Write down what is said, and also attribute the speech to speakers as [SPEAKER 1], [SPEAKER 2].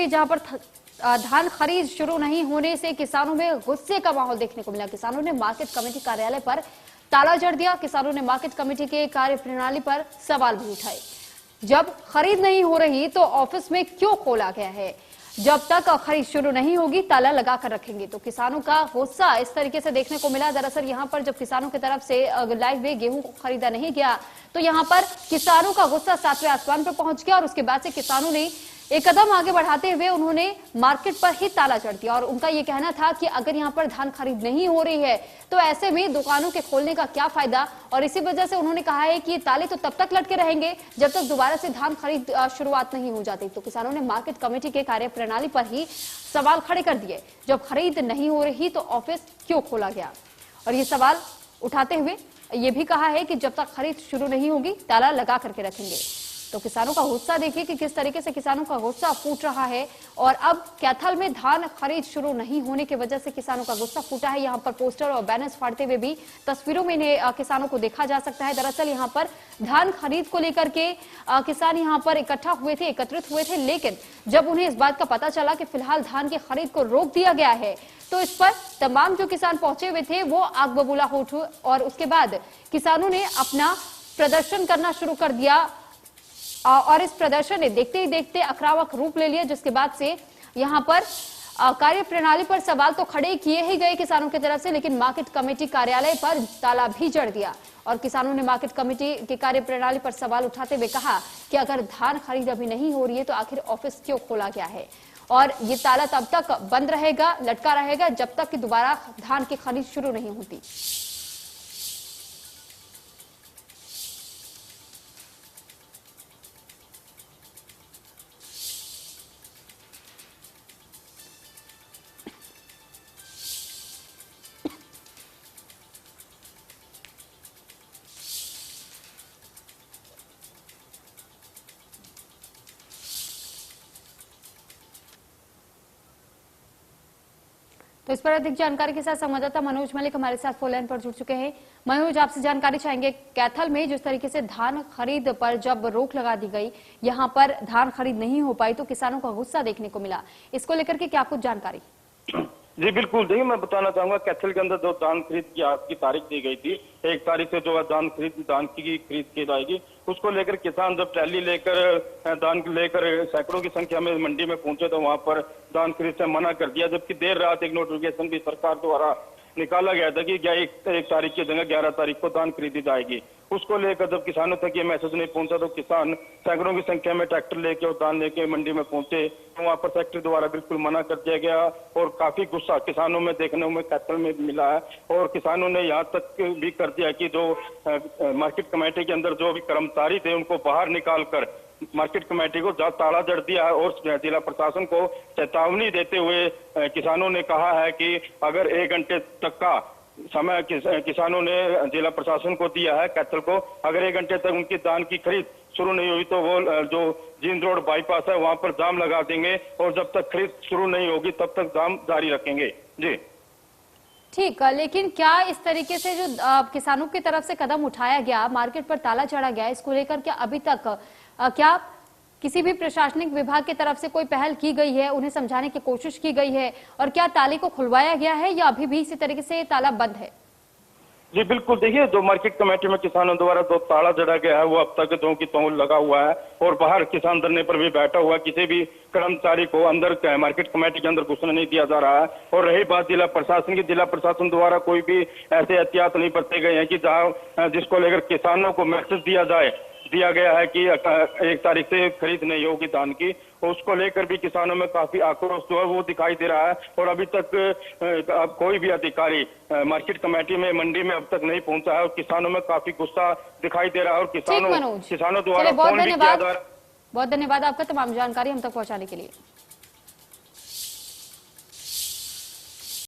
[SPEAKER 1] हुए जहां पर धान खरीद शुरू नहीं होने से किसानों में गुस्से का माहौल देखने को मिला। किसानों ने मार्केट कमेटी कार्यालय पर ताला जड़ दिया। किसानों ने मार्केट कमेटी के कार्यप्रणाली पर सवाल भी उठाए। जब खरीद नहीं हो रही तो ऑफिस में क्यों खोला गया है? जब तक खरीद शुरू नहीं होगी ताला लगा कर रखेंगे। तो किसानों का गुस्सा इस तरीके से देखने को मिला। दरअसल यहां पर जब किसानों की तरफ से लाइव में गेहूं खरीदा नहीं गया तो यहां पर किसानों का गुस्सा सातवें आसमान पर पहुंच गया और उसके बाद से किसानों ने एक कदम आगे बढ़ाते हुए उन्होंने मार्केट पर ही ताला जड़ दिया। और उनका यह कहना था कि अगर यहां पर धान खरीद नहीं हो रही है तो ऐसे में दुकानों के खोलने का क्या फायदा। और इसी वजह से उन्होंने कहा है कि ये ताले तो तब तक लटके रहेंगे जब तक दोबारा से धान खरीद शुरुआत नहीं हो जाती। तो किसानों ने मार्केट कमेटी के कार्यप्रणाली पर ही सवाल खड़े कर दिए। जब खरीद नहीं हो रही तो ऑफिस क्यों खोला गया? और ये सवाल उठाते हुए ये भी कहा है कि जब तक खरीद शुरू नहीं होगी ताला लगा करके रखेंगे। तो किसानों का गुस्सा देखिए कि किस तरीके से किसानों का गुस्सा फूट रहा है। और अब कैथल में धान खरीद शुरू नहीं होने की वजह से किसानों का गुस्सा फूटा है। यहाँ पर पोस्टर और बैनर्स फाड़ते हुए भी तस्वीरों में इन्हें किसानों को देखा जा सकता है। दरअसल यहाँ पर धान खरीद को लेकर के किसान यहाँ पर एकत्रित हुए थे, लेकिन जब उन्हें इस बात का पता चला कि फिलहाल धान की खरीद को रोक दिया गया है तो इस पर तमाम जो किसान पहुंचे हुए थे वो आग बबूला हो उठे। और उसके बाद किसानों ने अपना प्रदर्शन करना शुरू कर दिया और इस प्रदर्शन ने देखते ही देखते आक्रामक रूप ले लिया, जिसके बाद से यहां पर कार्यप्रणाली पर सवाल तो खड़े किए ही गए किसानों की तरफ से, लेकिन मार्केट कमेटी कार्यालय पर ताला भी जड़ दिया। और किसानों ने मार्केट कमेटी की कार्यप्रणाली पर सवाल उठाते हुए कहा कि अगर धान खरीद अभी नहीं हो रही है तो आखिर ऑफिस क्यों खोला गया है? और ये ताला तब तक बंद रहेगा, लटका रहेगा जब तक कि दोबारा धान की खरीद शुरू नहीं होती। तो इस पर अधिक जानकारी के साथ संवाददाता मनोज मलिक हमारे साथ फोन लाइन पर जुड़ चुके हैं। मनोज, आपसे जानकारी चाहेंगे, कैथल में जिस तरीके से धान खरीद पर जब रोक लगा दी गई, यहां पर धान खरीद नहीं हो पाई तो किसानों का गुस्सा देखने को मिला, इसको लेकर के क्या कुछ जानकारी?
[SPEAKER 2] जी बिल्कुल, देखिए मैं बताना चाहूंगा कैथल के अंदर जो धान खरीद की आज की तारीख दी गई थी, 1 तारीख से जो धान की खरीद की जाएगी, उसको लेकर किसान जब ट्रैली लेकर धान लेकर सैकड़ों की संख्या में मंडी में पहुंचे तो वहां पर धान खरीद से मना कर दिया। जबकि देर रात एक नोटिफिकेशन भी सरकार द्वारा निकाला गया था कि 1 तारीख की जगह 11 तारीख को धान खरीदी जाएगी। उसको लेकर जब किसानों तक ये मैसेज नहीं पहुंचा तो किसान सैकड़ों की संख्या में ट्रैक्टर लेके और धान लेके मंडी में पहुंचे तो वहां पर फैक्ट्री द्वारा बिल्कुल मना कर दिया गया। और काफी गुस्सा किसानों में देखने में कैथल में मिला है। और किसानों ने यहाँ तक भी कर दिया कि जो मार्केट कमेटी के अंदर जो भी कर्मचारी थे उनको बाहर निकाल कर मार्केट कमेटी को ताला जड़ दिया है। और जिला प्रशासन को चेतावनी देते हुए किसानों ने कहा है कि अगर 1 घंटे तक का समय किसानों ने जिला प्रशासन को दिया है कैथल को, अगर 1 घंटे तक उनकी धान की खरीद शुरू नहीं हुई तो वो जो जींद रोड बाईपास है वहां पर जाम लगा देंगे और जब तक खरीद शुरू नहीं होगी तब तक जाम जारी रखेंगे। जी
[SPEAKER 1] ठीक, लेकिन क्या इस तरीके से जो किसानों की तरफ से कदम उठाया गया, मार्केट पर ताला चढ़ा गया, इसको लेकर क्या अभी तक क्या किसी भी प्रशासनिक विभाग की तरफ से कोई पहल की गई है, उन्हें समझाने की कोशिश की गई है? और क्या ताले को खुलवाया गया है या अभी भी इसी तरीके से ताला बंद है?
[SPEAKER 2] जी बिल्कुल, देखिए जो मार्केट कमेटी में किसानों द्वारा जो ताला जड़ा गया है वो अब तक जो की तौल लगा हुआ है और बाहर किसान धरने पर भी बैठा हुआ, किसी भी कर्मचारी को अंदर मार्केट कमेटी के अंदर घुसने नहीं दिया जा रहा है। और रही बात जिला प्रशासन की, जिला प्रशासन द्वारा कोई भी ऐसे एहतियात नहीं बरते गए हैं कि जहां जिसको लेकर किसानों को मैसेज दिया गया है कि 1 तारीख से खरीद नहीं होगी धान की, उसको लेकर भी किसानों में काफी आक्रोश जो है वो दिखाई दे रहा है। और अभी तक अब कोई भी अधिकारी मार्केट कमेटी में मंडी में अब तक नहीं पहुंचा है और किसानों में काफी गुस्सा दिखाई दे रहा है। और किसानों द्वारा फोन भी किया जा रहा है।
[SPEAKER 1] बहुत धन्यवाद आपका तमाम जानकारी हम तक पहुंचाने के लिए।